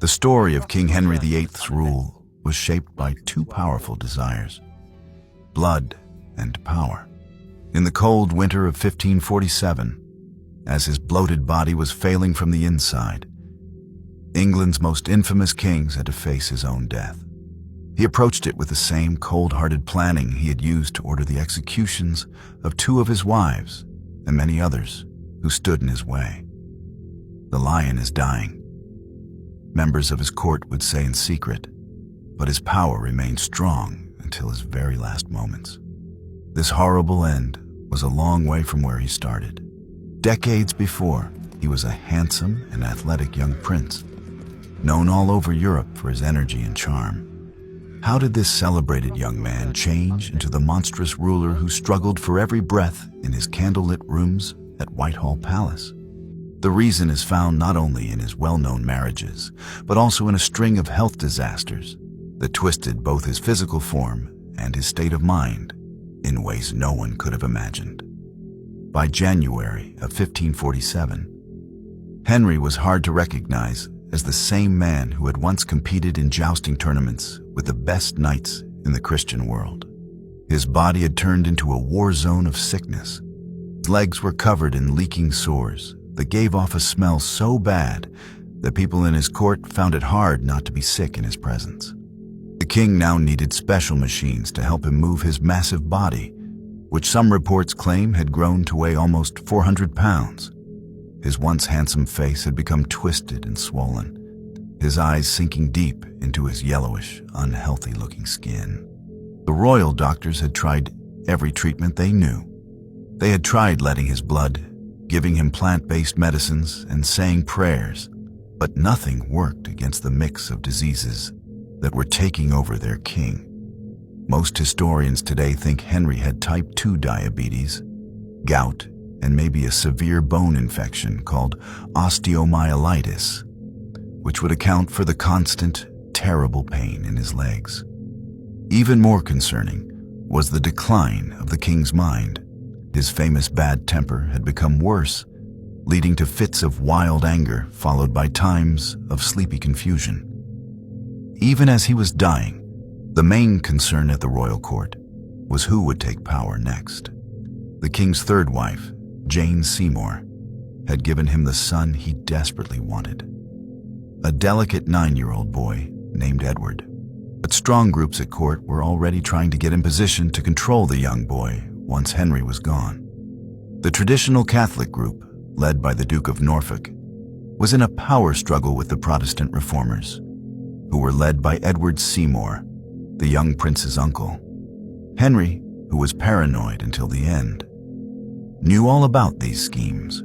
The story of King Henry VIII's rule was shaped by two powerful desires: blood and power. In the cold winter of 1547, as his bloated body was failing from the inside, England's most infamous kings had to face his own death. He approached it with the same cold-hearted planning he had used to order the executions of two of his wives and many others who stood in his way. The lion is dying, members of his court would say in secret, but his power remained strong until his very last moments. This horrible end was a long way from where he started. Decades before, he was a handsome and athletic young prince, known all over Europe for his energy and charm. How did this celebrated young man change into the monstrous ruler who struggled for every breath in his candlelit rooms at Whitehall Palace? The reason is found not only in his well-known marriages, but also in a string of health disasters that twisted both his physical form and his state of mind in ways no one could have imagined. By January of 1547, Henry was hard to recognize as the same man who had once competed in jousting tournaments with the best knights in the Christian world. His body had turned into a war zone of sickness. His legs were covered in leaking sores that gave off a smell so bad that people in his court found it hard not to be sick in his presence. The king now needed special machines to help him move his massive body, which some reports claim had grown to weigh almost 400 pounds. His once handsome face had become twisted and swollen, his eyes sinking deep into his yellowish, unhealthy-looking skin. The royal doctors had tried every treatment they knew. They had tried letting his blood, giving him plant-based medicines, and saying prayers, but nothing worked against the mix of diseases that were taking over their king. Most historians today think Henry had type 2 diabetes, gout, and maybe a severe bone infection called osteomyelitis, which would account for the constant, terrible pain in his legs. Even more concerning was the decline of the king's mind. His famous bad temper had become worse, leading to fits of wild anger followed by times of sleepy confusion. Even as he was dying, the main concern at the royal court was who would take power next. The king's third wife, Jane Seymour, had given him the son he desperately wanted, a delicate 9-year-old boy named Edward. But strong groups at court were already trying to get in position to control the young boy once Henry was gone. The traditional Catholic group, led by the Duke of Norfolk, was in a power struggle with the Protestant reformers, who were led by Edward Seymour, the young prince's uncle. Henry, who was paranoid until the end, knew all about these schemes.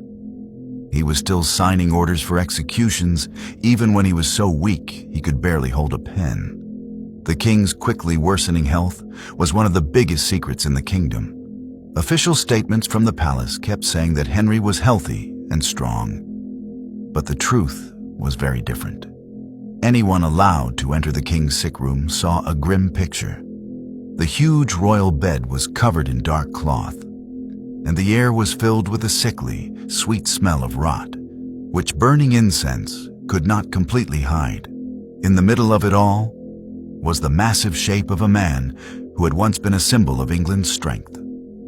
He was still signing orders for executions even when he was so weak he could barely hold a pen. The king's quickly worsening health was one of the biggest secrets in the kingdom. Official statements from the palace kept saying that Henry was healthy and strong, but the truth was very different. Anyone allowed to enter the king's sick room saw a grim picture. The huge royal bed was covered in dark cloth, and the air was filled with a sickly, sweet smell of rot, which burning incense could not completely hide. In the middle of it all was the massive shape of a man who had once been a symbol of England's strength.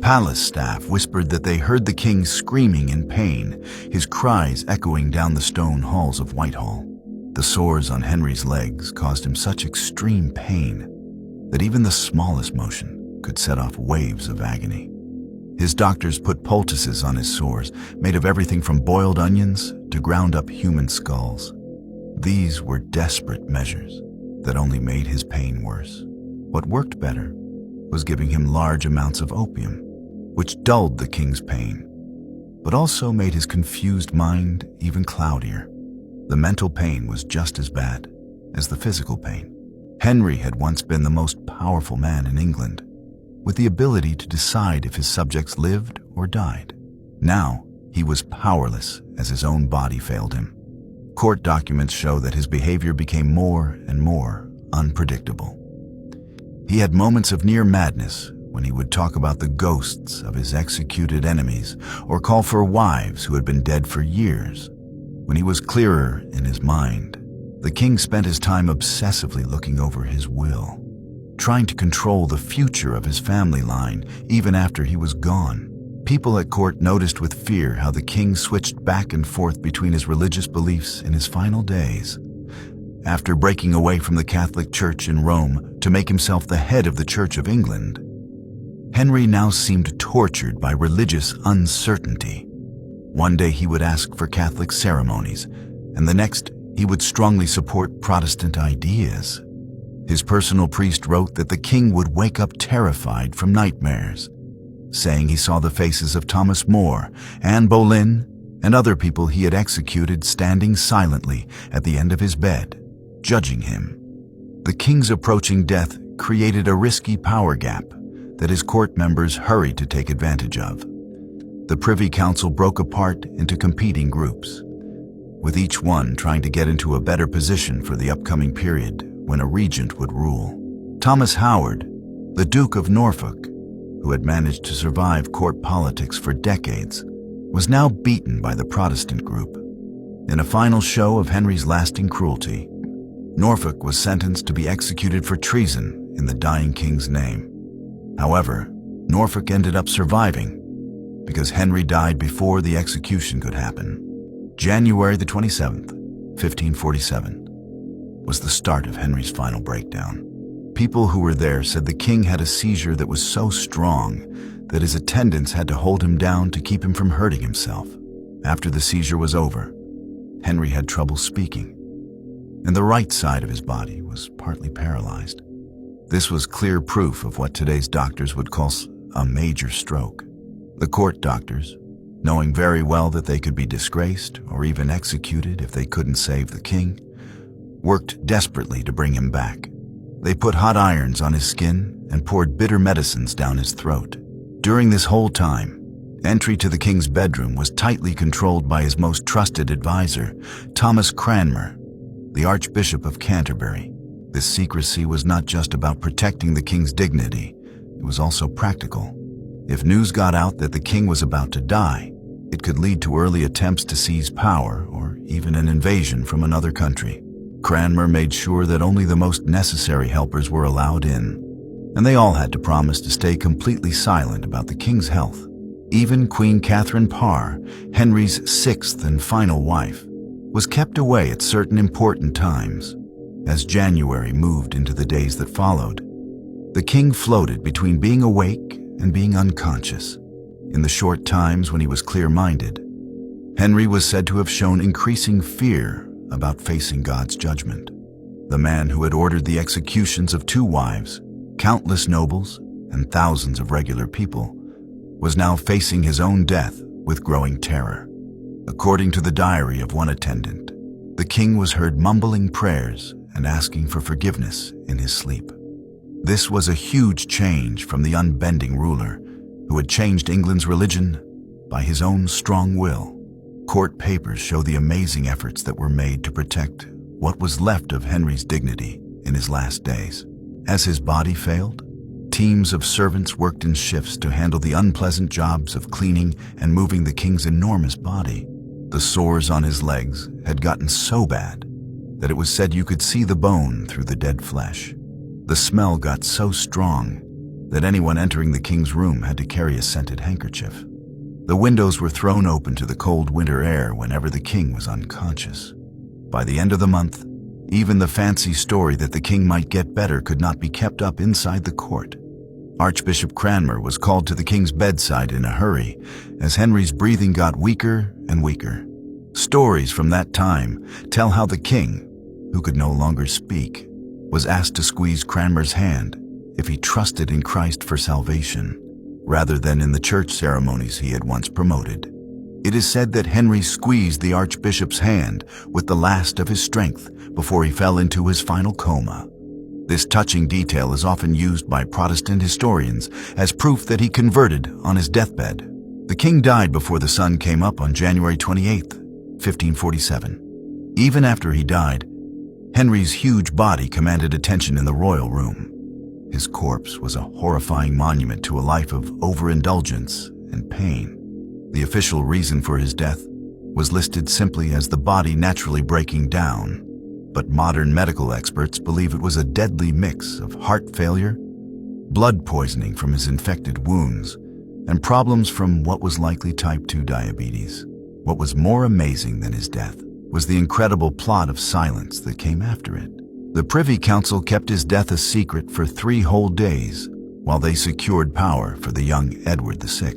Palace staff whispered that they heard the king screaming in pain, his cries echoing down the stone halls of Whitehall. The sores on Henry's legs caused him such extreme pain that even the smallest motion could set off waves of agony. His doctors put poultices on his sores, made of everything from boiled onions to ground-up human skulls. These were desperate measures that only made his pain worse. What worked better was giving him large amounts of opium, which dulled the king's pain, but also made his confused mind even cloudier. The mental pain was just as bad as the physical pain. Henry had once been the most powerful man in England, with the ability to decide if his subjects lived or died. Now, he was powerless as his own body failed him. Court documents show that his behavior became more and more unpredictable. He had moments of near madness when he would talk about the ghosts of his executed enemies or call for wives who had been dead for years. When he was clearer in his mind, The king spent his time obsessively looking over his will, trying to control the future of his family line even after he was gone. People at court noticed with fear how the king switched back and forth between his religious beliefs in his final days. After breaking away from the Catholic Church in Rome to make himself the head of the Church of England, Henry now seemed tortured by religious uncertainty. One day he would ask for Catholic ceremonies, and the next he would strongly support Protestant ideas. His personal priest wrote that the king would wake up terrified from nightmares, saying he saw the faces of Thomas More, Anne Boleyn, and other people he had executed standing silently at the end of his bed, judging him. The king's approaching death created a risky power gap that his court members hurried to take advantage of. The Privy Council broke apart into competing groups, with each one trying to get into a better position for the upcoming period when a regent would rule. Thomas Howard, the Duke of Norfolk, who had managed to survive court politics for decades, was now beaten by the Protestant group. In a final show of Henry's lasting cruelty, Norfolk was sentenced to be executed for treason in the dying king's name. However, Norfolk ended up surviving because Henry died before the execution could happen. January the 27th, 1547, was the start of Henry's final breakdown. People who were there said the king had a seizure that was so strong that his attendants had to hold him down to keep him from hurting himself. After the seizure was over, Henry had trouble speaking, and the right side of his body was partly paralyzed. This was clear proof of what today's doctors would call a major stroke. The court doctors, knowing very well that they could be disgraced or even executed if they couldn't save the king, worked desperately to bring him back. They put hot irons on his skin and poured bitter medicines down his throat. During this whole time, entry to the king's bedroom was tightly controlled by his most trusted advisor, Thomas Cranmer, the Archbishop of Canterbury. This secrecy was not just about protecting the king's dignity, it was also practical. If news got out that the king was about to die, it could lead to early attempts to seize power or even an invasion from another country. Cranmer made sure that only the most necessary helpers were allowed in, and they all had to promise to stay completely silent about the king's health. Even Queen Catherine Parr, Henry's sixth and final wife, was kept away at certain important times. As January moved into the days that followed, the king floated between being awake and being unconscious. In the short times when he was clear-minded, Henry was said to have shown increasing fear about facing God's judgment. The man who had ordered the executions of 2 wives, countless nobles, and thousands of regular people, was now facing his own death with growing terror. According to the diary of one attendant, the king was heard mumbling prayers and asking for forgiveness in his sleep. This was a huge change from the unbending ruler who had changed England's religion by his own strong will. Court papers show the amazing efforts that were made to protect what was left of Henry's dignity in his last days. As his body failed, teams of servants worked in shifts to handle the unpleasant jobs of cleaning and moving the king's enormous body. The sores on his legs had gotten so bad that it was said you could see the bone through the dead flesh. The smell got so strong that anyone entering the king's room had to carry a scented handkerchief. The windows were thrown open to the cold winter air whenever the king was unconscious. By the end of the month, even the fancy story that the king might get better could not be kept up inside the court. Archbishop Cranmer was called to the king's bedside in a hurry as Henry's breathing got weaker and weaker. Stories from that time tell how the king, who could no longer speak, was asked to squeeze Cranmer's hand if he trusted in Christ for salvation, rather than in the church ceremonies he had once promoted. It is said that Henry squeezed the archbishop's hand with the last of his strength before he fell into his final coma. This touching detail is often used by Protestant historians as proof that he converted on his deathbed. The king died before the sun came up on January 28, 1547. Even after he died, Henry's huge body commanded attention in the royal room. His corpse was a horrifying monument to a life of overindulgence and pain. The official reason for his death was listed simply as the body naturally breaking down, but modern medical experts believe it was a deadly mix of heart failure, blood poisoning from his infected wounds, and problems from what was likely type 2 diabetes. What was more amazing than his death was the incredible plot of silence that came after it. The Privy Council kept his death a secret for 3 whole days while they secured power for the young Edward VI.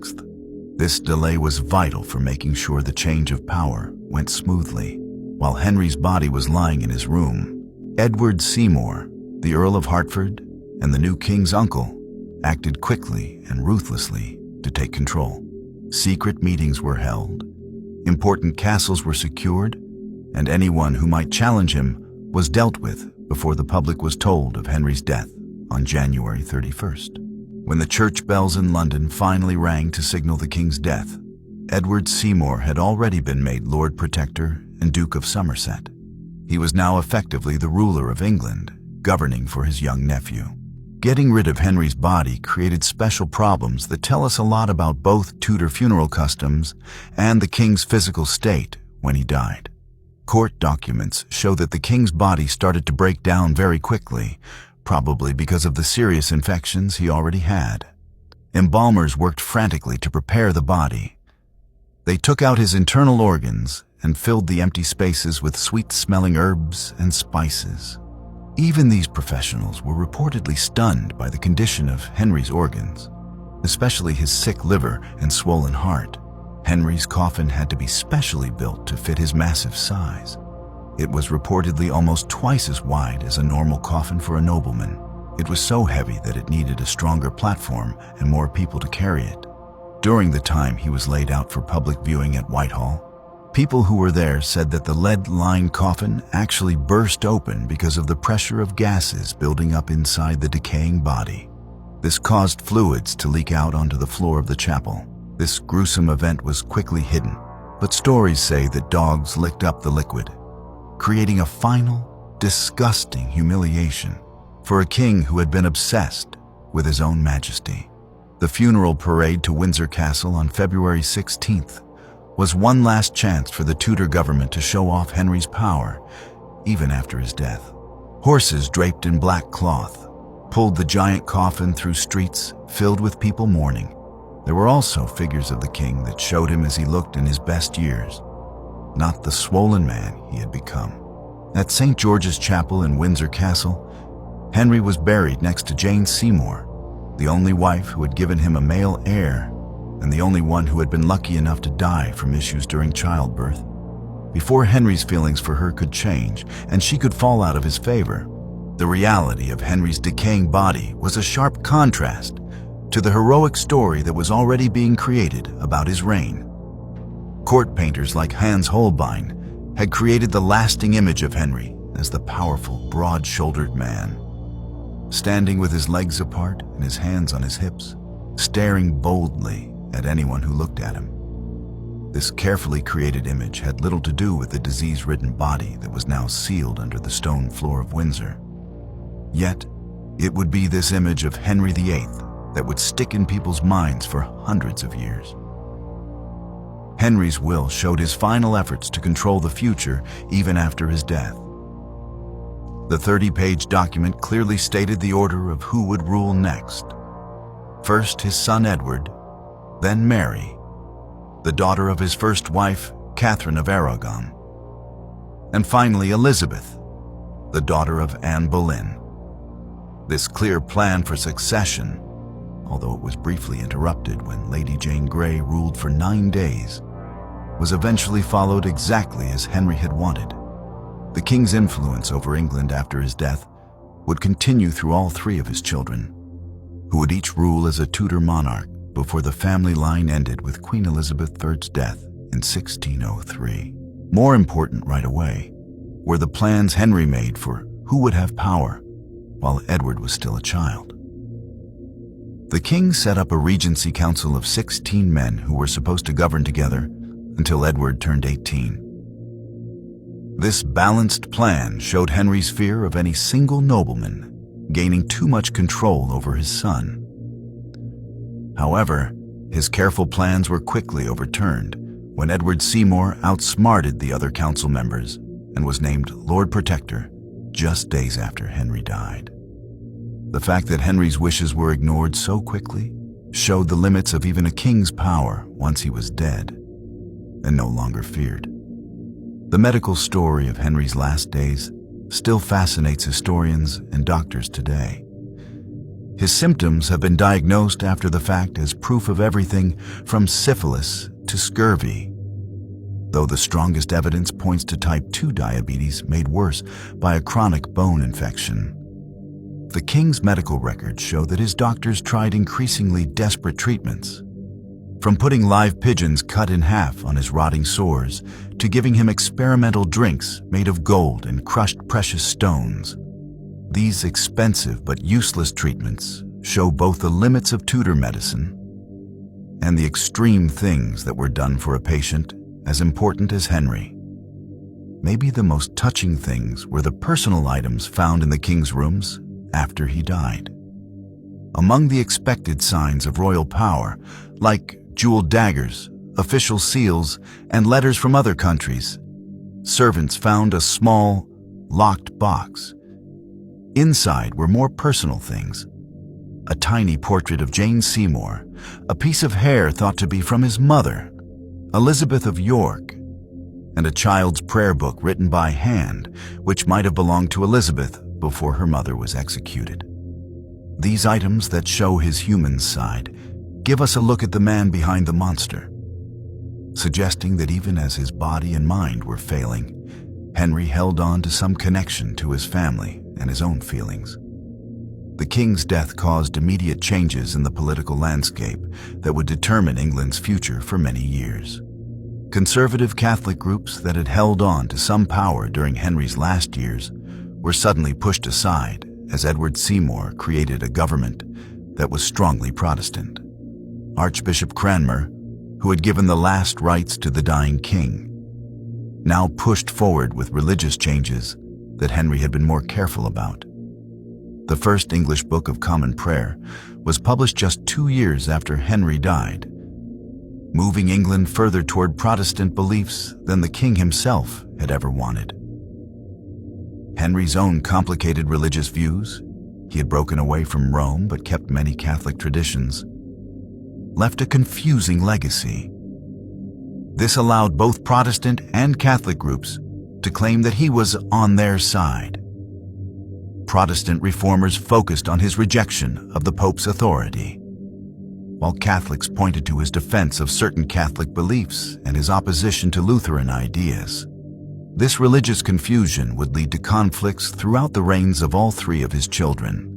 This delay was vital for making sure the change of power went smoothly. While Henry's body was lying in his room, Edward Seymour, the Earl of Hertford and the new king's uncle, acted quickly and ruthlessly to take control. Secret meetings were held, important castles were secured, and anyone who might challenge him was dealt with before the public was told of Henry's death on January 31st. When the church bells in London finally rang to signal the king's death, Edward Seymour had already been made Lord Protector and Duke of Somerset. He was now effectively the ruler of England, governing for his young nephew. Getting rid of Henry's body created special problems that tell us a lot about both Tudor funeral customs and the king's physical state when he died. Court documents show that the king's body started to break down very quickly, probably because of the serious infections he already had. Embalmers worked frantically to prepare the body. They took out his internal organs and filled the empty spaces with sweet-smelling herbs and spices. Even these professionals were reportedly stunned by the condition of Henry's organs, especially his sick liver and swollen heart. Henry's coffin had to be specially built to fit his massive size. It was reportedly almost twice as wide as a normal coffin for a nobleman. It was so heavy that it needed a stronger platform and more people to carry it. During the time he was laid out for public viewing at Whitehall, people who were there said that the lead-lined coffin actually burst open because of the pressure of gases building up inside the decaying body. This caused fluids to leak out onto the floor of the chapel. This gruesome event was quickly hidden, but stories say that dogs licked up the liquid, creating a final, disgusting humiliation for a king who had been obsessed with his own majesty. The funeral parade to Windsor Castle on February 16th was one last chance for the Tudor government to show off Henry's power, even after his death. Horses draped in black cloth pulled the giant coffin through streets filled with people mourning. There were also figures of the king that showed him as he looked in his best years, not the swollen man he had become. At St. George's Chapel in Windsor Castle, Henry was buried next to Jane Seymour, the only wife who had given him a male heir and the only one who had been lucky enough to die from issues during childbirth. Before Henry's feelings for her could change and she could fall out of his favor, the reality of Henry's decaying body was a sharp contrast to the heroic story that was already being created about his reign. Court painters like Hans Holbein had created the lasting image of Henry as the powerful, broad-shouldered man, standing with his legs apart and his hands on his hips, staring boldly at anyone who looked at him. This carefully created image had little to do with the disease-ridden body that was now sealed under the stone floor of Windsor. Yet, it would be this image of Henry VIII that would stick in people's minds for hundreds of years. Henry's will showed his final efforts to control the future even after his death. The 30-page document clearly stated the order of who would rule next. First his son Edward, then Mary, the daughter of his first wife, Catherine of Aragon, and finally Elizabeth, the daughter of Anne Boleyn. This clear plan for succession, although it was briefly interrupted when Lady Jane Grey ruled for 9 days, was eventually followed exactly as Henry had wanted. The king's influence over England after his death would continue through all 3 of his children, who would each rule as a Tudor monarch before the family line ended with Queen Elizabeth I's death in 1603. More important right away were the plans Henry made for who would have power while Edward was still a child. The king set up a regency council of 16 men who were supposed to govern together until Edward turned 18. This balanced plan showed Henry's fear of any single nobleman gaining too much control over his son. However, his careful plans were quickly overturned when Edward Seymour outsmarted the other council members and was named Lord Protector just days after Henry died. The fact that Henry's wishes were ignored so quickly showed the limits of even a king's power once he was dead and no longer feared. The medical story of Henry's last days still fascinates historians and doctors today. His symptoms have been diagnosed after the fact as proof of everything from syphilis to scurvy, though the strongest evidence points to type 2 diabetes made worse by a chronic bone infection. The king's medical records show that his doctors tried increasingly desperate treatments, from putting live pigeons cut in half on his rotting sores to giving him experimental drinks made of gold and crushed precious stones. These expensive but useless treatments show both the limits of Tudor medicine and the extreme things that were done for a patient as important as Henry. Maybe the most touching things were the personal items found in the king's rooms after he died. Among the expected signs of royal power, like jeweled daggers, official seals, and letters from other countries, servants found a small, locked box. Inside were more personal things: a tiny portrait of Jane Seymour, a piece of hair thought to be from his mother, Elizabeth of York, and a child's prayer book written by hand, which might have belonged to Elizabeth before her mother was executed. These items that show his human side give us a look at the man behind the monster, suggesting that even as his body and mind were failing, Henry held on to some connection to his family and his own feelings. The king's death caused immediate changes in the political landscape that would determine England's future for many years. Conservative Catholic groups that had held on to some power during Henry's last years were suddenly pushed aside as Edward Seymour created a government that was strongly Protestant. Archbishop Cranmer, who had given the last rites to the dying king, now pushed forward with religious changes that Henry had been more careful about. The first English Book of Common Prayer was published just 2 years after Henry died, moving England further toward Protestant beliefs than the king himself had ever wanted. Henry's own complicated religious views — he had broken away from Rome but kept many Catholic traditions — left a confusing legacy. This allowed both Protestant and Catholic groups to claim that he was on their side. Protestant reformers focused on his rejection of the Pope's authority, while Catholics pointed to his defense of certain Catholic beliefs and his opposition to Lutheran ideas. This religious confusion would lead to conflicts throughout the reigns of all 3 of his children,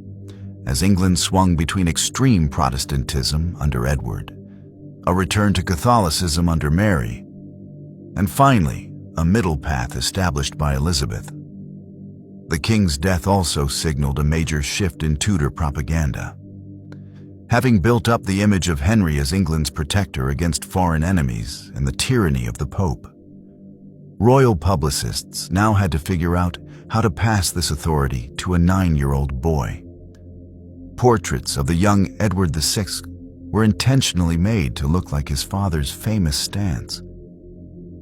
as England swung between extreme Protestantism under Edward, a return to Catholicism under Mary, and finally, a middle path established by Elizabeth. The king's death also signaled a major shift in Tudor propaganda. Having built up the image of Henry as England's protector against foreign enemies and the tyranny of the Pope, royal publicists now had to figure out how to pass this authority to a 9-year-old boy. Portraits of the young Edward VI were intentionally made to look like his father's famous stance,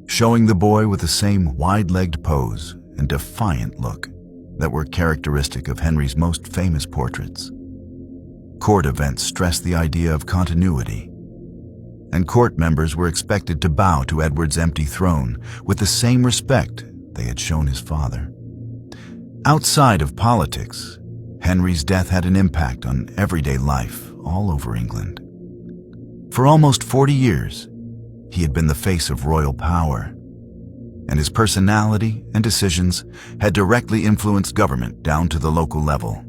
showing the boy with the same wide-legged pose and defiant look that were characteristic of Henry's most famous portraits. Court events stressed the idea of continuity, and court members were expected to bow to Edward's empty throne with the same respect they had shown his father. Outside of politics, Henry's death had an impact on everyday life all over England. For almost 40 years, he had been the face of royal power, and his personality and decisions had directly influenced government down to the local level.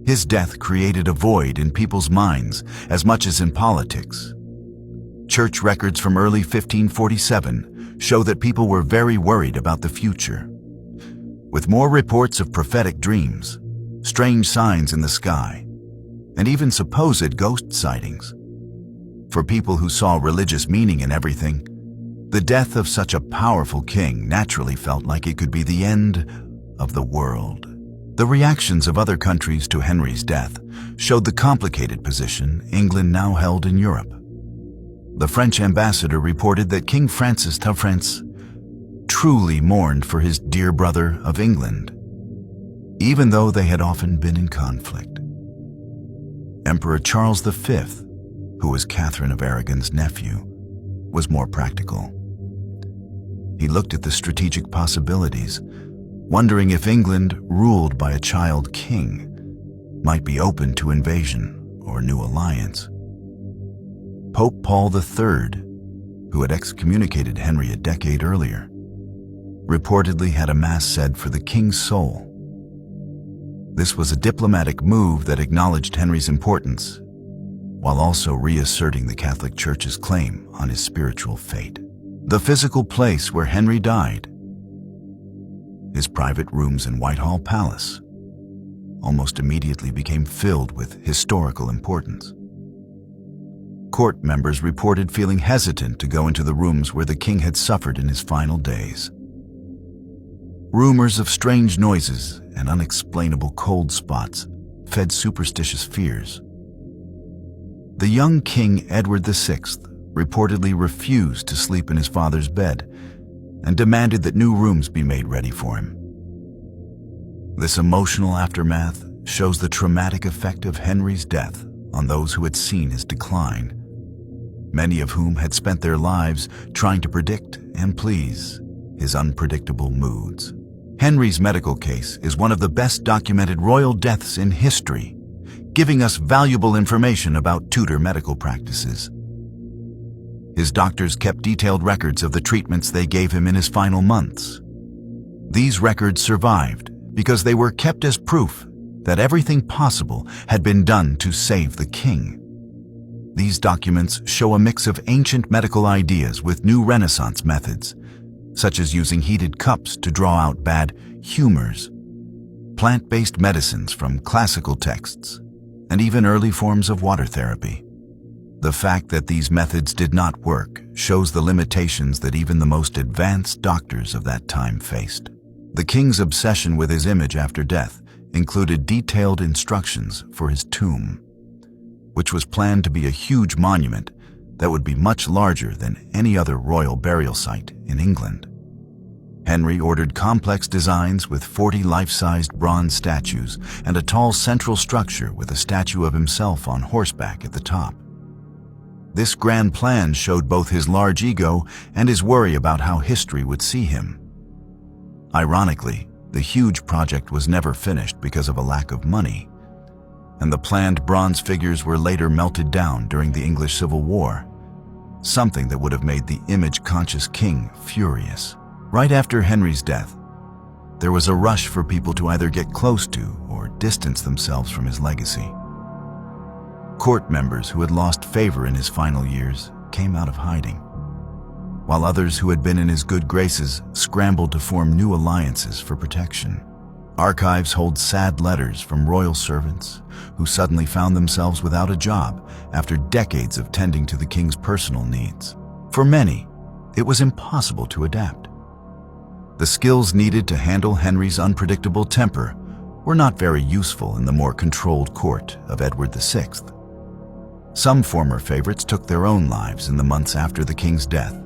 His death created a void in people's minds as much as in politics. Church records from early 1547 show that people were very worried about the future, with more reports of prophetic dreams, strange signs in the sky, and even supposed ghost sightings. For people who saw religious meaning in everything, the death of such a powerful king naturally felt like it could be the end of the world. The reactions of other countries to Henry's death showed the complicated position England now held in Europe. The French ambassador reported that King Francis of France truly mourned for his dear brother of England, even though they had often been in conflict. Emperor Charles V, who was Catherine of Aragon's nephew, was more practical. He looked at the strategic possibilities, wondering if England, ruled by a child king, might be open to invasion or new alliance. Pope Paul III, who had excommunicated Henry a decade earlier, reportedly had a mass said for the king's soul. This was a diplomatic move that acknowledged Henry's importance, while also reasserting the Catholic Church's claim on his spiritual fate. The physical place where Henry died, his private rooms in Whitehall Palace, almost immediately became filled with historical importance. Court members reported feeling hesitant to go into the rooms where the king had suffered in his final days. Rumors of strange noises and unexplainable cold spots fed superstitious fears. The young King Edward VI reportedly refused to sleep in his father's bed and demanded that new rooms be made ready for him. This emotional aftermath shows the traumatic effect of Henry's death on those who had seen his decline, many of whom had spent their lives trying to predict and please his unpredictable moods. Henry's medical case is one of the best documented royal deaths in history, giving us valuable information about Tudor medical practices. His doctors kept detailed records of the treatments they gave him in his final months. These records survived because they were kept as proof that everything possible had been done to save the king. These documents show a mix of ancient medical ideas with new Renaissance methods, such as using heated cups to draw out bad humors, plant-based medicines from classical texts, and even early forms of water therapy. The fact that these methods did not work shows the limitations that even the most advanced doctors of that time faced. The king's obsession with his image after death included detailed instructions for his tomb, which was planned to be a huge monument that would be much larger than any other royal burial site in England. Henry ordered complex designs with 40 life-sized bronze statues and a tall central structure with a statue of himself on horseback at the top. This grand plan showed both his large ego and his worry about how history would see him. Ironically, the huge project was never finished because of a lack of money, and the planned bronze figures were later melted down during the English Civil War, something that would have made the image-conscious king furious. Right after Henry's death, there was a rush for people to either get close to or distance themselves from his legacy. Court members who had lost favor in his final years came out of hiding, while others who had been in his good graces scrambled to form new alliances for protection. Archives hold sad letters from royal servants who suddenly found themselves without a job after decades of tending to the king's personal needs. For many, it was impossible to adapt. The skills needed to handle Henry's unpredictable temper were not very useful in the more controlled court of Edward VI. Some former favorites took their own lives in the months after the king's death,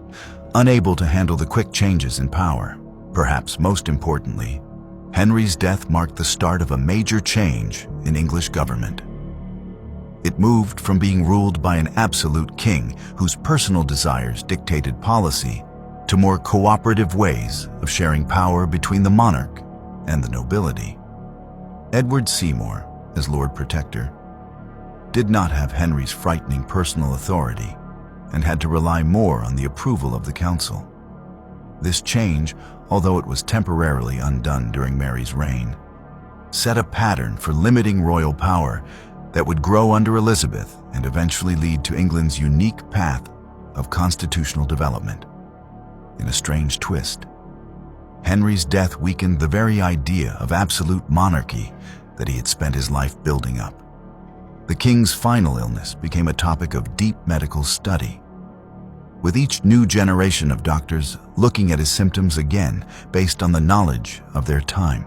unable to handle the quick changes in power. Perhaps most importantly, Henry's death marked the start of a major change in English government. It moved from being ruled by an absolute king whose personal desires dictated policy to more cooperative ways of sharing power between the monarch and the nobility. Edward Seymour, as Lord Protector, did not have Henry's frightening personal authority and had to rely more on the approval of the council. This change, although it was temporarily undone during Mary's reign, set a pattern for limiting royal power that would grow under Elizabeth and eventually lead to England's unique path of constitutional development. In a strange twist, Henry's death weakened the very idea of absolute monarchy that he had spent his life building up. The king's final illness became a topic of deep medical study, with each new generation of doctors looking at his symptoms again based on the knowledge of their time.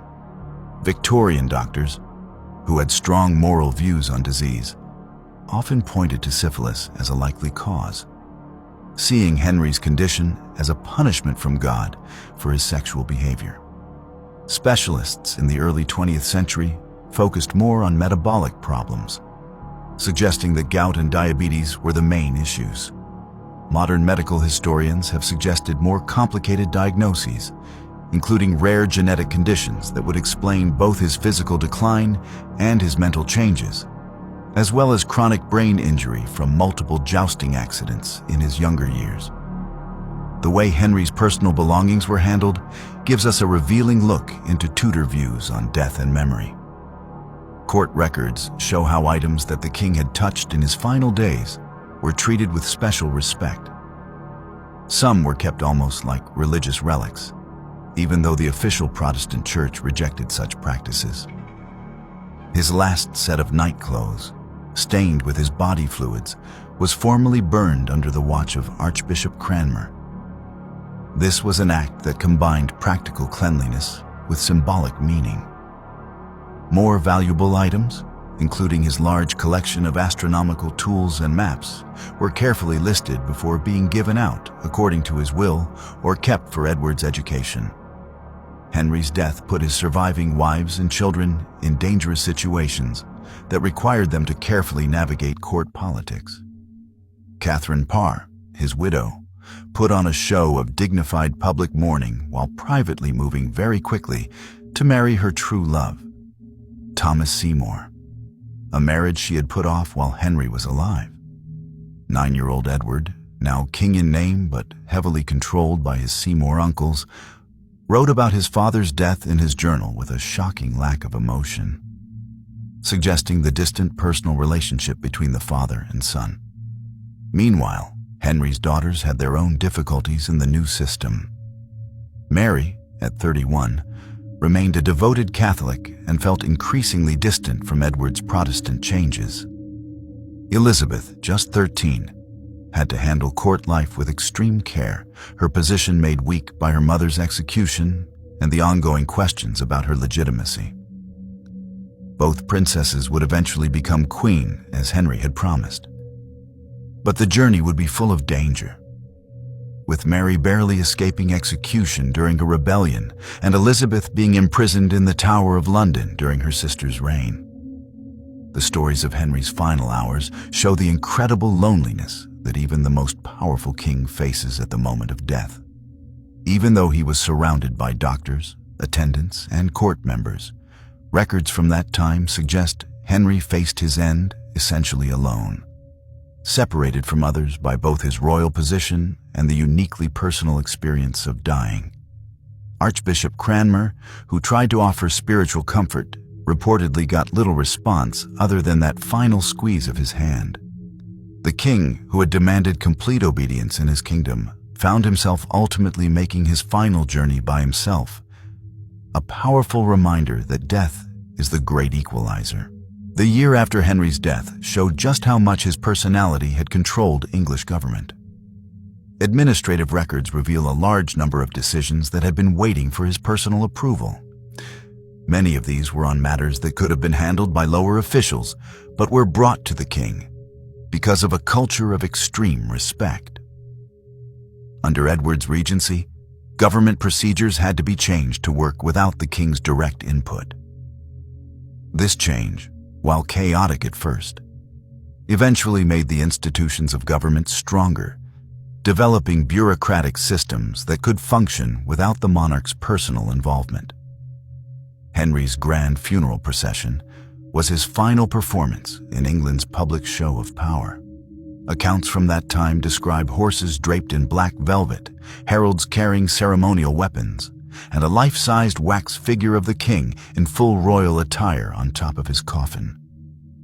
Victorian doctors, who had strong moral views on disease, often pointed to syphilis as a likely cause. seeing Henry's condition as a punishment from God for his sexual behavior. Specialists in the early 20th century focused more on metabolic problems, suggesting that gout and diabetes were the main issues. Modern medical historians have suggested more complicated diagnoses, including rare genetic conditions that would explain both his physical decline and his mental changes, as well as chronic brain injury from multiple jousting accidents in his younger years. The way Henry's personal belongings were handled gives us a revealing look into Tudor views on death and memory. Court records show how items that the king had touched in his final days were treated with special respect. Some were kept almost like religious relics, even though the official Protestant church rejected such practices. His last set of night clothes, stained with his body fluids, was formally burned under the watch of Archbishop Cranmer. This was an act that combined practical cleanliness with symbolic meaning. More valuable items, including his large collection of astronomical tools and maps, were carefully listed before being given out according to his will or kept for Edward's education. Henry's death put his surviving wives and children in dangerous situations that required them to carefully navigate court politics. Catherine Parr, his widow, put on a show of dignified public mourning while privately moving very quickly to marry her true love, Thomas Seymour, a marriage she had put off while Henry was alive. 9-year-old Edward, now king in name but heavily controlled by his Seymour uncles, wrote about his father's death in his journal with a shocking lack of emotion, suggesting the distant personal relationship between the father and son. Meanwhile, Henry's daughters had their own difficulties in the new system. Mary, at 31, remained a devoted Catholic and felt increasingly distant from Edward's Protestant changes. Elizabeth, just 13, had to handle court life with extreme care, her position made weak by her mother's execution and the ongoing questions about her legitimacy. Both princesses would eventually become queen, as Henry had promised. But the journey would be full of danger, with Mary barely escaping execution during a rebellion and Elizabeth being imprisoned in the Tower of London during her sister's reign. The stories of Henry's final hours show the incredible loneliness that even the most powerful king faces at the moment of death. Even though he was surrounded by doctors, attendants, and court members, records from that time suggest Henry faced his end essentially alone, separated from others by both his royal position and the uniquely personal experience of dying. Archbishop Cranmer, who tried to offer spiritual comfort, reportedly got little response other than that final squeeze of his hand. The king, who had demanded complete obedience in his kingdom, found himself ultimately making his final journey by himself, a powerful reminder that death is the great equalizer. The year after Henry's death showed just how much his personality had controlled English government. Administrative records reveal a large number of decisions that had been waiting for his personal approval. Many of these were on matters that could have been handled by lower officials, but were brought to the king because of a culture of extreme respect. Under Edward's regency, government procedures had to be changed to work without the king's direct input. This change, while chaotic at first, eventually made the institutions of government stronger, developing bureaucratic systems that could function without the monarch's personal involvement. Henry's grand funeral procession was his final performance in England's public show of power. Accounts from that time describe horses draped in black velvet, heralds carrying ceremonial weapons, and a life-sized wax figure of the king in full royal attire on top of his coffin.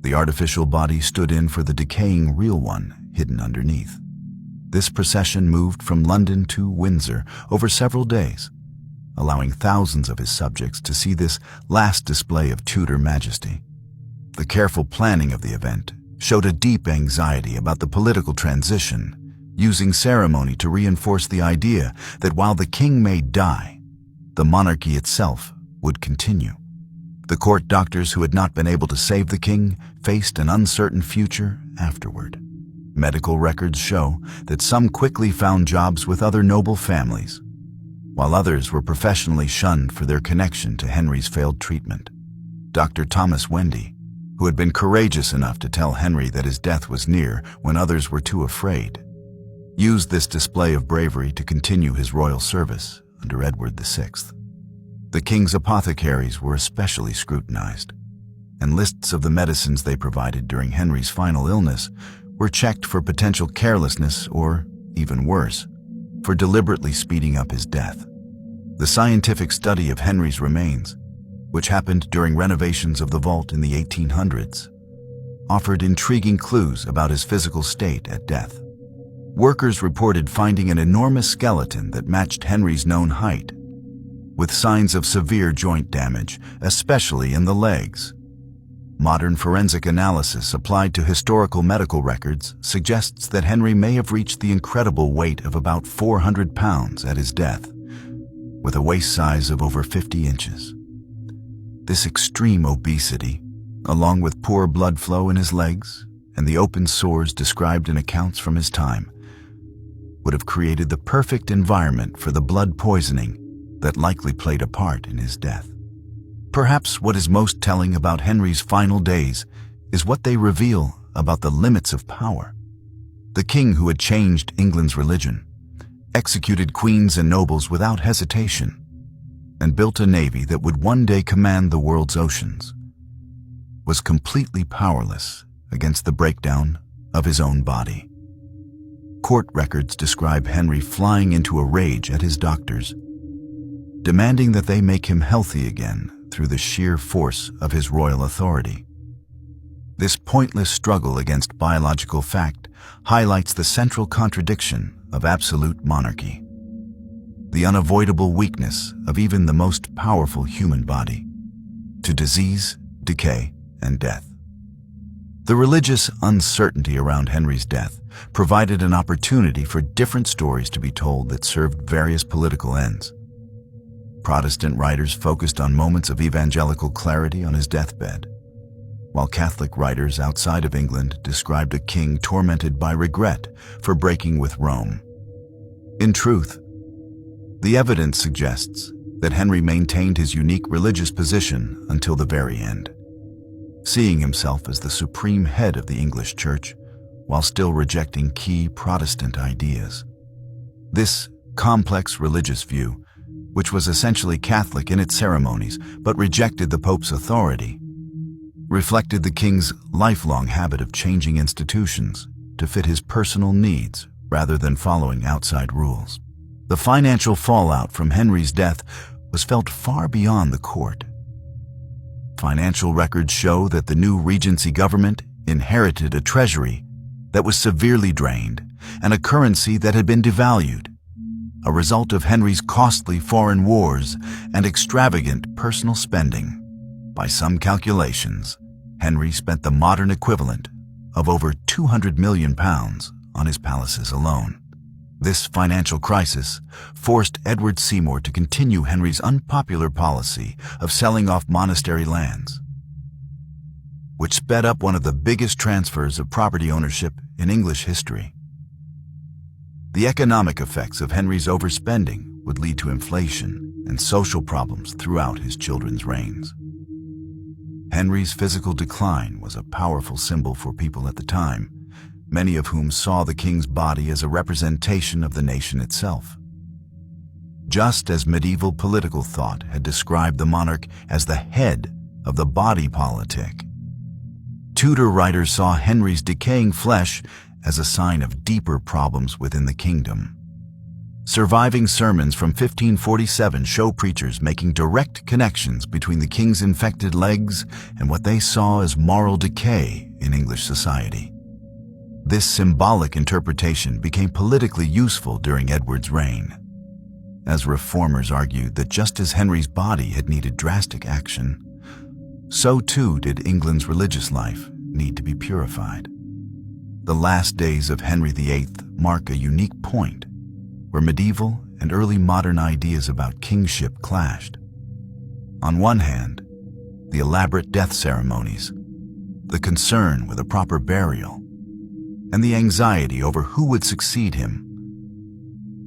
The artificial body stood in for the decaying real one hidden underneath. This procession moved from London to Windsor over several days, allowing thousands of his subjects to see this last display of Tudor majesty. The careful planning of the event showed a deep anxiety about the political transition, using ceremony to reinforce the idea that while the king may die, the monarchy itself would continue. The court doctors who had not been able to save the king faced an uncertain future afterward. Medical records show that some quickly found jobs with other noble families, while others were professionally shunned for their connection to Henry's failed treatment. Dr. Thomas Wendy, who had been courageous enough to tell Henry that his death was near when others were too afraid, used this display of bravery to continue his royal service under Edward VI. The king's apothecaries were especially scrutinized, and lists of the medicines they provided during Henry's final illness were checked for potential carelessness or, even worse, for deliberately speeding up his death. The scientific study of Henry's remains, which happened during renovations of the vault in the 1800s, offered intriguing clues about his physical state at death. Workers reported finding an enormous skeleton that matched Henry's known height, with signs of severe joint damage, especially in the legs. Modern forensic analysis applied to historical medical records suggests that Henry may have reached the incredible weight of about 400 pounds at his death, with a waist size of over 50 inches. This extreme obesity, along with poor blood flow in his legs and the open sores described in accounts from his time, would have created the perfect environment for the blood poisoning that likely played a part in his death. Perhaps what is most telling about Henry's final days is what they reveal about the limits of power. The king who had changed England's religion, executed queens and nobles without hesitation, and built a navy that would one day command the world's oceans, was completely powerless against the breakdown of his own body. Court records describe Henry flying into a rage at his doctors, demanding that they make him healthy again through the sheer force of his royal authority. This pointless struggle against biological fact highlights the central contradiction of absolute monarchy, the unavoidable weakness of even the most powerful human body, to disease, decay, and death. The religious uncertainty around Henry's death provided an opportunity for different stories to be told that served various political ends. Protestant writers focused on moments of evangelical clarity on his deathbed, while Catholic writers outside of England described a king tormented by regret for breaking with Rome. In truth, the evidence suggests that Henry maintained his unique religious position until the very end, seeing himself as the supreme head of the English Church while still rejecting key Protestant ideas. This complex religious view, which was essentially Catholic in its ceremonies but rejected the Pope's authority, reflected the king's lifelong habit of changing institutions to fit his personal needs rather than following outside rules. The financial fallout from Henry's death was felt far beyond the court. Financial records show that the new Regency government inherited a treasury that was severely drained and a currency that had been devalued, a result of Henry's costly foreign wars and extravagant personal spending. By some calculations, Henry spent the modern equivalent of over £200 million on his palaces alone. This financial crisis forced Edward Seymour to continue Henry's unpopular policy of selling off monastery lands, which sped up one of the biggest transfers of property ownership in English history. The economic effects of Henry's overspending would lead to inflation and social problems throughout his children's reigns. Henry's physical decline was a powerful symbol for people at the time, many of whom saw the king's body as a representation of the nation itself. Just as medieval political thought had described the monarch as the head of the body politic, Tudor writers saw Henry's decaying flesh as a sign of deeper problems within the kingdom. Surviving sermons from 1547 show preachers making direct connections between the king's infected legs and what they saw as moral decay in English society. This symbolic interpretation became politically useful during Edward's reign, as reformers argued that just as Henry's body had needed drastic action, so too did England's religious life need to be purified. The last days of Henry VIII mark a unique point where medieval and early modern ideas about kingship clashed. On one hand, the elaborate death ceremonies, the concern with a proper burial, and the anxiety over who would succeed him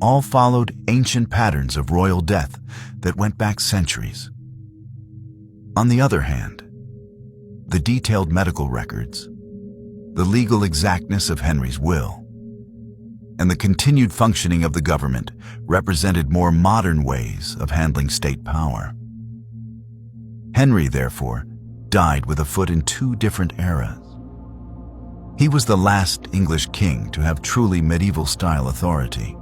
all followed ancient patterns of royal death that went back centuries. On the other hand, the detailed medical records, the legal exactness of Henry's will, and the continued functioning of the government represented more modern ways of handling state power. Henry, therefore, died with a foot in two different eras. He was the last English king to have truly medieval-style authority.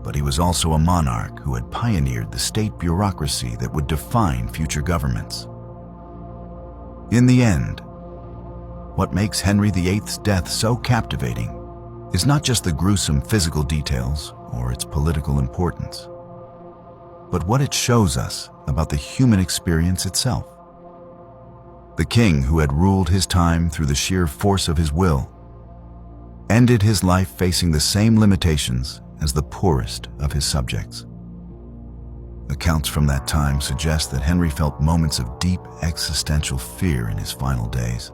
But he was also a monarch who had pioneered the state bureaucracy that would define future governments. In the end, what makes Henry VIII's death so captivating is not just the gruesome physical details or its political importance, but what it shows us about the human experience itself. The king who had ruled his time through the sheer force of his will ended his life facing the same limitations as the poorest of his subjects. Accounts from that time suggest that Henry felt moments of deep existential fear in his final days,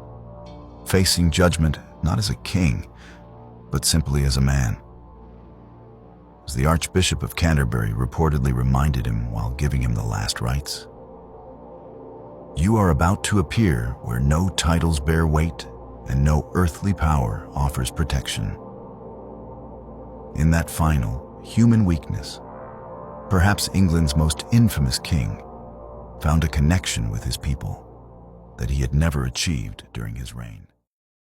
facing judgment not as a king, but simply as a man. As the Archbishop of Canterbury reportedly reminded him while giving him the last rites, "You are about to appear where no titles bear weight and no earthly power offers protection." In that final, human weakness, perhaps England's most infamous king found a connection with his people that he had never achieved during his reign.